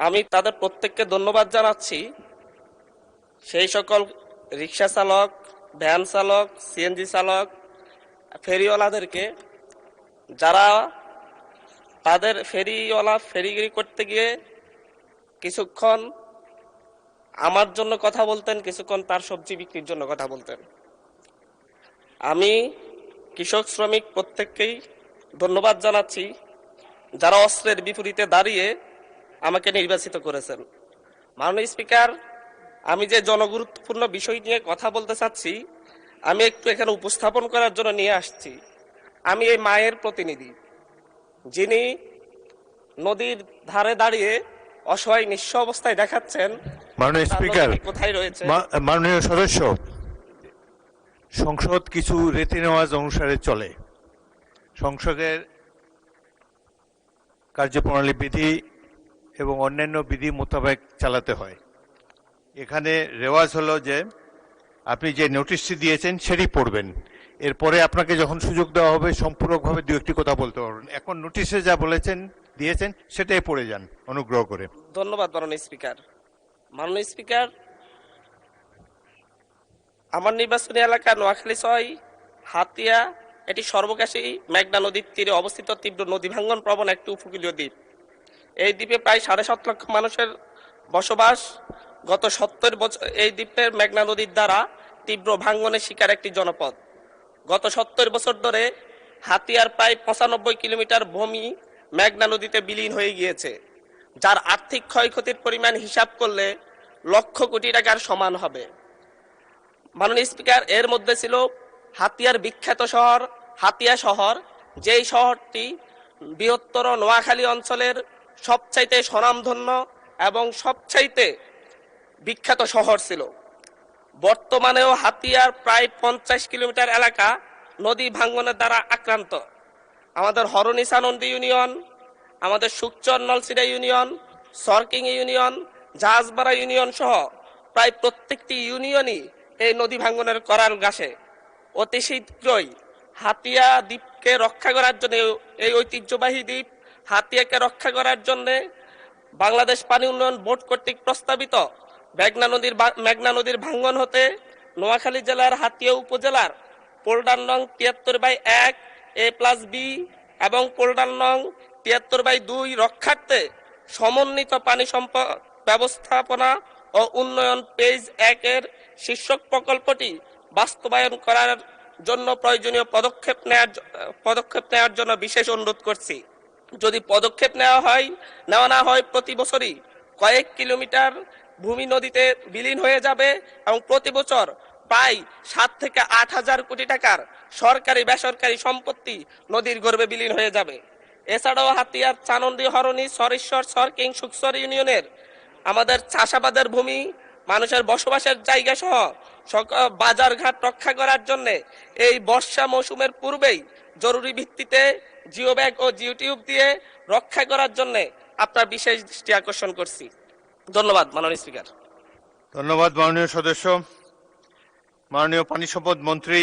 আমি তাদের প্রত্যেককে ধন্যবাদ জানাচ্ছি। সেই সকল রিক্সা চালক, ভ্যান চালক, সিএনজি চালক, ফেরিওয়ালাদেরকে, যারা তাদের ফেরিগিরি করতে গিয়ে কিছুক্ষণ আমার জন্য কথা বলতেন, কিছুক্ষণ তার সবজি বিক্রির জন্য কথা বলতেন। আমি কৃষক শ্রমিক প্রত্যেককেই ধন্যবাদ জানাচ্ছি, যারা অস্ত্রের বিপরীতে দাঁড়িয়ে আমাকে নির্বাচিত করেছেন। মাননীয় স্পিকার, আমি যে জনগুরুত্বপূর্ণ বিষয় নিয়ে কথা বলতে চাচ্ছি, আমি একটু এখানে উপস্থাপন করার জন্য নিয়ে আসছি। আমি এই মায়ের প্রতিনিধি, যিনি নদীর ধারে দাঁড়িয়ে অসহায় নিঃস্ব অবস্থায় দেখাচ্ছেন মাননীয় স্পিকার, কোথায় রয়েছে। মাননীয় সদস্য, সংসদ কিছু রীতি নেওয়াজ অনুসারে চলে। সংসদের কার্যপ্রণালী বিধি এবং অন্যান্য বিধি মোতাবেক চালাতে হয়। এখানে রেওয়াজ হলো যে আপনি যে নোটিশটি দিয়েছেন সেটি পড়বেন, এরপরে আপনাকে যখন সুযোগ দেওয়া হবে সম্পূরকভাবে দু একটি কথা বলতে পারবেন। এখন নোটিশে যা দিয়েছেন সেটাই পড়ে যান অনুগ্রহ করে। ধন্যবাদ মাননীয় স্পিকার। মাননীয় স্পিকার, আমার নির্বাচনী এলাকা নোয়াখালী ৬ হাতিয়া, এটি সর্বকাশী মেঘনা নদীর তীরে অবস্থিত তীব্র নদী ভাঙ্গন প্রবণ একটি উপকূলীয় দ্বীপ। এই দ্বীপে প্রায় ৭.৫ লক্ষ মানুষের বসবাস। গত ৭০ বছর এই দ্বীপের মেঘনা নদীর দ্বারা তীব্র ভাঙ্গনের শিকার একটি জনপদ। গত ৭০ বছর ধরে হাতিয়ার প্রায় ৯৫ কিলোমিটার ভূমি মেঘনা নদীতে বিলীন হয়ে গিয়েছে, যার আর্থিক ক্ষয়ক্ষতির পরিমাণ হিসাব করলে লক্ষ কোটি টাকার সমান হবে। মাননীয় স্পিকার, এর মধ্যে ছিল হাতিয়ার বিখ্যাত শহর হাতিয়া শহর, যেই শহরটি বৃহত্তর নোয়াখালী অঞ্চলের সবচাইতে স্বনামধন্য এবং সবচাইতে বিখ্যাত শহর ছিল। বর্তমানেও হাতিয়ার প্রায় ৫০ কিলোমিটার এলাকা নদী ভাঙ্গনের দ্বারা আক্রান্ত। আমাদের হরনিসা নন্দী ইউনিয়ন, আমাদের সুকচর নলসিরা ইউনিয়ন, সরকিং ইউনিয়ন, জাহাজবাড়া ইউনিয়ন সহ প্রায় প্রত্যেকটি ইউনিয়নই এই নদী ভাঙ্গনের করাল গাছে। অতি শীঘ্রই হাতিয়া দ্বীপকে রক্ষা করার জন্য, এই ঐতিহ্যবাহী দ্বীপ হাতিয়াকে রক্ষা করার জন্য বাংলাদেশ পানি উন্নয়ন বোর্ড কর্তৃক প্রস্তাবিত মেঘনা নদীর ভাঙ্গন হতে নোয়াখালী জেলার হাতিয়া উপজেলার পোল্ডার নং ৭৩/১ A+B এবং পোল্ডার নং ৭৩/২ রক্ষার্থে সমন্বিত পানি সম্পদ ব্যবস্থাপনা ও উন্নয়ন পেজ ১-এর শীর্ষক প্রকল্পটি বাস্তবায়ন করার জন্য প্রয়োজনীয় পদক্ষেপ নেওয়ার জন্য বিশেষ অনুরোধ করছি। যদি পদক্ষেপ নেওয়া না হয় প্রতি বছরই কয়েক কিলোমিটার ভূমি নদীতে বিলীন হয়ে যাবে এবং প্রতি বছর প্রায় ৭ থেকে ৮ হাজার কোটি টাকার সরকারি বেসরকারি সম্পত্তি নদীর গর্ভে বিলীন হয়ে যাবে। এছাড়াও হাতিয়ার চানন্দি, হরণী, সরেশ্বর, সরকিং, সুকসর ইউনিয়নের আমাদের চাষাবাদের ভূমি, মানুষের বসবাসের জায়গা সহ বাজারঘাট রক্ষা করার জন্য এই বর্ষা মৌসুমের পূর্বেই জরুরি ভিত্তিতে জিও ব্যাগ ও জিও টিউব দিয়ে রক্ষা করার জন্য আপনার বিশেষ দৃষ্টি আকর্ষণ করছি। ধন্যবাদ মাননীয় স্পিকার। ধন্যবাদ মাননীয় সদস্য। মাননীয় পানি সম্পদ মন্ত্রী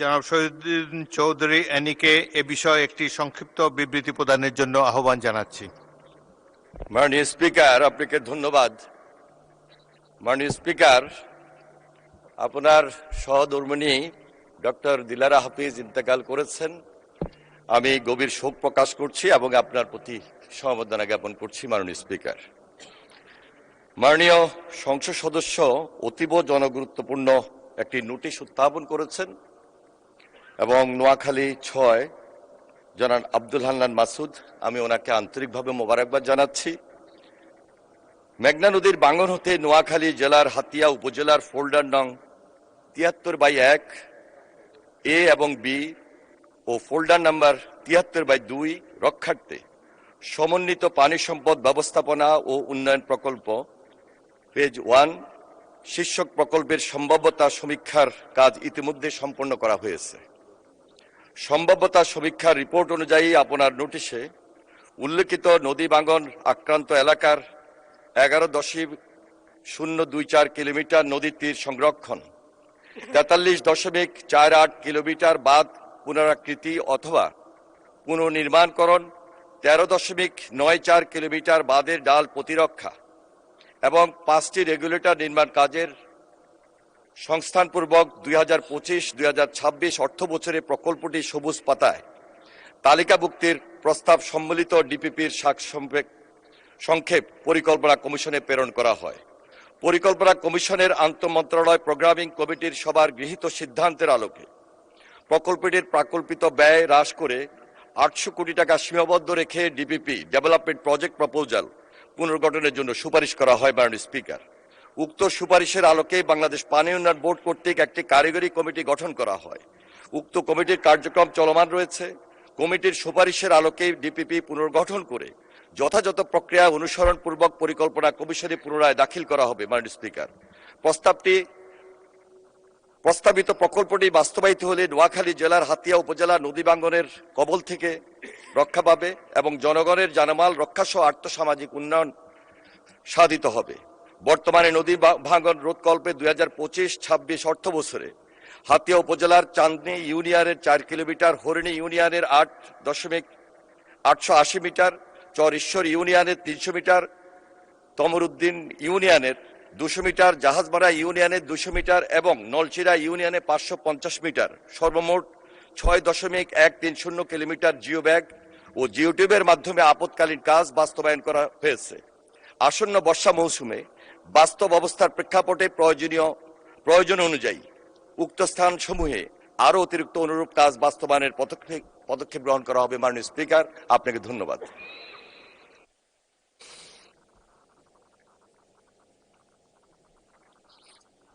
জনাব শহীদুদ্দিন চৌধুরী এনিকে এ বিষয়ে একটি সংক্ষিপ্ত বিবৃতি প্রদানের জন্য আহ্বান জানাচ্ছি। মাননীয় স্পিকার, আপনাকে ধন্যবাদ। মাননীয় স্পিকার, আপনার সহধর্মিণী ডক্টর দিলারা হাফিজ ইন্তেকাল করেছেন। আমি গভীর শোক প্রকাশ করছি এবং আপনার প্রতি সমবেদনা জ্ঞাপন করছি। মাননীয় স্পিকার, মাননীয় সংসদ সদস্য অতীব জনগুরুত্বপূর্ণ একটি নোটিশ উত্থাপন করেছেন এবং নোয়াখালী ৬ জনাব আব্দুল হান্নান মাসুদ, আমি ওনাকে আন্তরিকভাবে মোবারকবাদ জানাচ্ছি। মেঘনা নদীর ভাঙ্গন হতে নোয়াখালী জেলার হাতিয়া উপজেলার ফোল্ডার নং ৭৩/১ A এবং B ও ফোল্ডার নাম্বার ৭৩/২ রক্ষার্থে সমন্বিত পানি সম্পদ ব্যবস্থাপনা ও উন্নয়ন প্রকল্প পেজ 1 শীর্ষক প্রকল্পের সম্ভাব্যতা সমীক্ষার কাজ ইতিমধ্যে সম্পন্ন করা হয়েছে। সম্ভাব্যতা সমীক্ষার রিপোর্ট অনুযায়ী আপনার নোটিশে উল্লেখিত নদী ভাঙ্গন আক্রান্ত এলাকার ১১.024 কিলোমিটার নদী তীর সংরক্ষণ, 43.48 কিলোমিটার বাঁধ পুনরাকৃতি অথবা পুনর্নির্মাণকরণ 13.94 কিলোমিটার বাঁধের ডাল প্রতিরক্ষা এবং 5টি রেগুলেটর নির্মাণ কাজের সংস্থানপূর্বক 2025-2026 অর্থ বছরে প্রকল্পটি সবুজ পাতায় তালিকাভুক্তির প্রস্তাব সম্মিলিত ডিপিপির সংক্ষেপ পরিকল্পনা কমিশনে প্রেরণ করা হয়। পরিকল্পনা কমিশনের আন্তঃমন্ত্রণালয় প্রোগ্রামিং কমিটির সবার গৃহীত সিদ্ধান্তের আলোকে প্রকল্পটির প্রাকল্পিত ব্যয় হ্রাস করে 800 কোটি টাকা সীমাবদ্ধ রেখে ডিপিপি ডেভেলপমেন্ট প্রজেক্ট প্রপোজাল পুনর্গঠনের জন্য সুপারিশ করা হয় মাননীয় স্পিকার। উক্ত সুপারিশের আলোকে বাংলাদেশ পানি উন্নয়ন বোর্ড কর্তৃক একটি কারিগরি কমিটি গঠন করা হয়। উক্ত কমিটির কার্যক্রম চলমান রয়েছে। কমিটির সুপারিশের আলোকে ডিপিপি পুনর্গঠন করে যথাযথ প্রক্রিয়া অনুসরণপূর্বক পরিকল্পনা কমিশনে পুনরায় দাখিল করা হবে মাননীয় স্পিকার। প্রস্তাবিত প্রকল্পটি বাস্তবায়িত হলে নোয়াখালী জেলার হাতিয়া উপজেলা নদী ভাঙ্গনের কবল থেকে রক্ষা পাবে এবং জনগণের জানমাল রক্ষাসহ আর্থসামাজিক উন্নয়ন সাধিত হবে। বর্তমানে নদী ভাঙ্গন রোধকল্পে 2025-26 অর্থ বছরে হাতিয়া উপজেলার চাঁদনী ইউনিয়নের 4 কিলোমিটার, হরিণী ইউনিয়নের 8.880 মিটার, চর ঈশ্বর ইউনিয়নের 300 মিটার, তমরুদ্দিন ইউনিয়নের 200 মিটার, জাহাজমারা ইউনিয়নের 200 মিটার এবং নলচিরা ইউনিয়নে 550 মিটার, সর্বমোট 6.130 কিলোমিটার জিও ব্যাগ ও জিওটিউবের মাধ্যমে আপৎকালীন কাজ বাস্তবায়ন করা হয়েছে। আসন্ন বর্ষা মৌসুমে বাস্তব অবস্থার প্রেক্ষাপটে প্রয়োজন অনুযায়ী উক্ত স্থানসমূহে আরও অতিরিক্ত অনুরূপ কাজ বাস্তবায়নের পদক্ষেপ গ্রহণ করা হবে। মাননীয় স্পিকার, আপনাকে ধন্যবাদ।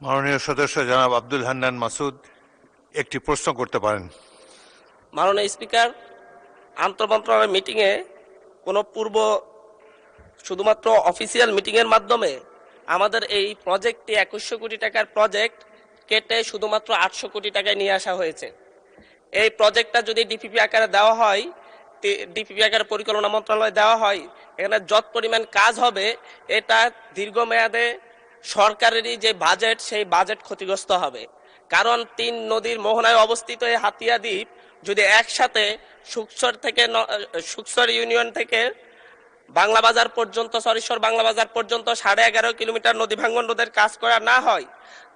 মাননীয় সদস্য জনাব আব্দুল হান্নান মাসুদ একটি প্রশ্ন করতে পারেন। মাননীয় স্পিকার, আন্তঃমন্ত্রণালয় মিটিংয়ে কোনো শুধুমাত্র অফিসিয়াল মিটিংয়ের মাধ্যমে আমাদের এই প্রজেক্টটি 2100 কোটি টাকার প্রজেক্ট কেটে শুধুমাত্র 800 কোটি টাকায় নিয়ে আসা হয়েছে। এই প্রজেক্টটা যদি ডিপিপি আকারে দেওয়া হয়, ডিপিপি আকারে পরিকল্পনা মন্ত্রণালয়ে দেওয়া হয়, এখানে যত পরিমাণ কাজ হবে এটা দীর্ঘমেয়াদে সরকারেরই যে বাজেট সেই বাজেট ক্ষতিগ্রস্ত হবে। কারণ 3 নদীর মোহনায় অবস্থিত এই হাতিয়া দ্বীপ যদি একসাথে সুকসর ইউনিয়ন থেকে বাংলা বাজার পর্যন্ত, সরিশ্বর বাংলা বাজার পর্যন্ত 11.5 কিলোমিটার নদী ভাঙ্গন রোধের কাজ করা না হয়,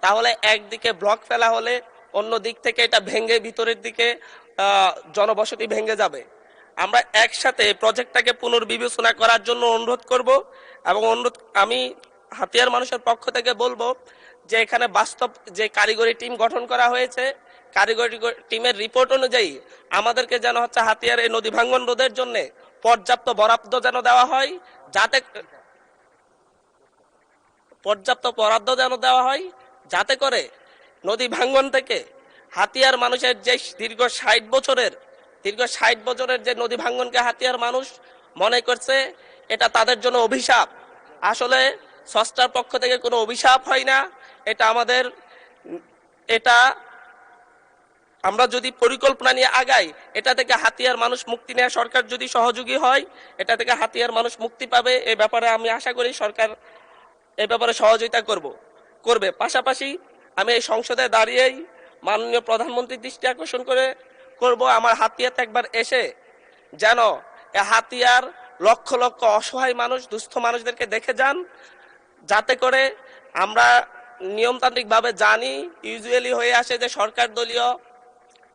তাহলে একদিকে ব্লক ফেলা হলে অন্য দিক থেকে এটা ভেঙে ভিতরের দিকে জনবসতি ভেঙে যাবে। আমরা একসাথে প্রজেক্টটাকে পুনর্বিবেচনা করার জন্য অনুরোধ করব এবং আমি হাতিয়ার মানুষের পক্ষ থেকে বলবো যে এখানে বাস্তব যে কারিগরি টিম গঠন করা হয়েছে, কারিগরি টিমের রিপোর্ট অনুযায়ী আমাদেরকে যেন হাতিয়ার এই নদী ভাঙ্গন রোধের জন্য পর্যাপ্ত বরাদ্দ যেন দেওয়া হয়, যাতে করে নদী ভাঙ্গন থেকে হাতিয়ার মানুষের যে দীর্ঘ 60 বছরের যে নদী ভাঙ্গনকে হাতিয়ার মানুষ মনে করছে এটা তাদের জন্য অভিশাপ। আসলে স্রষ্টার পক্ষ থেকে কোনো অভিশাপ হয় না, এটা আমরা যদি পরিকল্পনা নিয়ে আগাই, এটা থেকে হাতিয়ার মানুষ মুক্তি নেওয়া, সরকার যদি সহযোগী হয় এটা থেকে হাতিয়ার মানুষ মুক্তি পাবে। এই ব্যাপারে আমি আশা করি সরকার এই ব্যাপারে সহযোগিতা করবে। পাশাপাশি আমি এই সংসদে দাঁড়িয়েই মাননীয় প্রধানমন্ত্রীর দৃষ্টি আকর্ষণ করব আমার হাতিয়াতে একবার এসে যেন হাতিয়ার লক্ষ লক্ষ অসহায় মানুষ, দুস্থ মানুষদেরকে দেখে যান, যাতে করে আমরা নিয়মতান্ত্রিকভাবে জানি ইউজুয়ালি হয়ে আসে যে সরকার দলীয়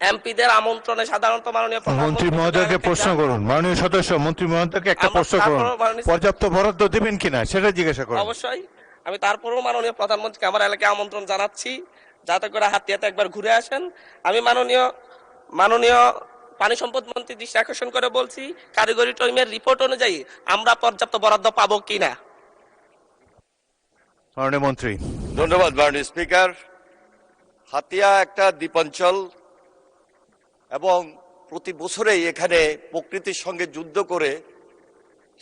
এমপিদের আমন্ত্রণে সাধারণত মাননীয় মন্ত্রী মহোদয়কে প্রশ্ন করুন। মাননীয় সদস্য মন্ত্রী মহোদয়কে একটা প্রশ্ন করুন, পর্যাপ্ত বরাদ্দ দেবেন কিনা সেটা জিজ্ঞাসা করুন। অবশ্যই আমি তারপরেও মাননীয় প্রধানমন্ত্রীকে আমার এলাকায় আমন্ত্রণ জানাচ্ছি যাতে করে হাতিয়াতে একবার ঘুরে আসেন। আমি মাননীয় পানি সম্পদ মন্ত্রী দৃষ্টি আকর্ষণ করে বলছি, কারিগরি টিমের রিপোর্ট অনুযায়ী আমরা পর্যাপ্ত বরাদ্দ পাবো কিনা। মাননীয় মন্ত্রী। ধন্যবাদ মাননীয় স্পিকার। হাতিয়া একটা দ্বীপাঞ্চল এবং প্রতি বছরেই এখানে প্রকৃতির সঙ্গে যুদ্ধ করে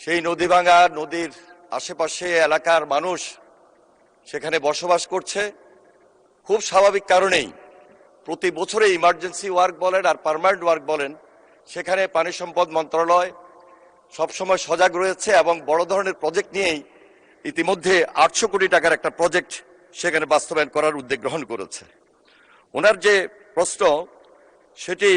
সেই নদী ভাঙা নদীর আশেপাশে এলাকার মানুষ সেখানে বসবাস করছে। খুব স্বাভাবিক কারণেই প্রতি বছরে ইমার্জেন্সি ওয়ার্ক বলেন আর পার্মানেন্ট ওয়ার্ক বলেন, সেখানে পানি সম্পদ মন্ত্রণালয় সবসময় সজাগ রয়েছে এবং বড় ধরনের প্রজেক্ট নিয়েই ইতিমধ্যে 800 কোটি টাকার একটা প্রজেক্ট সেখানে বাস্তবায়ন করার উদ্যোগ গ্রহণ করেছে। ওনার যে প্রশ্ন সেটি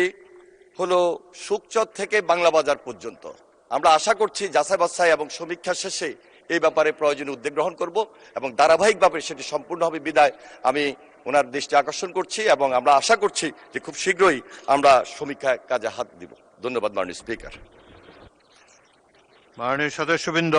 হলো সুকচর থেকে বাংলা বাজার পর্যন্ত আমরা আশা করছি যাচাই বাছাই এবং সমীক্ষা শেষে এই ব্যাপারে প্রয়োজনীয় উদ্যোগ গ্রহণ করব এবং ধারাবাহিকভাবে সেটি সম্পূর্ণ হবে বিদায় আমি ওনার দৃষ্টি আকর্ষণ করছি এবং আমরা আশা করছি যে খুব শীঘ্রই আমরা সমীক্ষা কাজে হাত দিব। ধন্যবাদ মাননীয় স্পিকার। মাননীয় সদস্যবৃন্দ,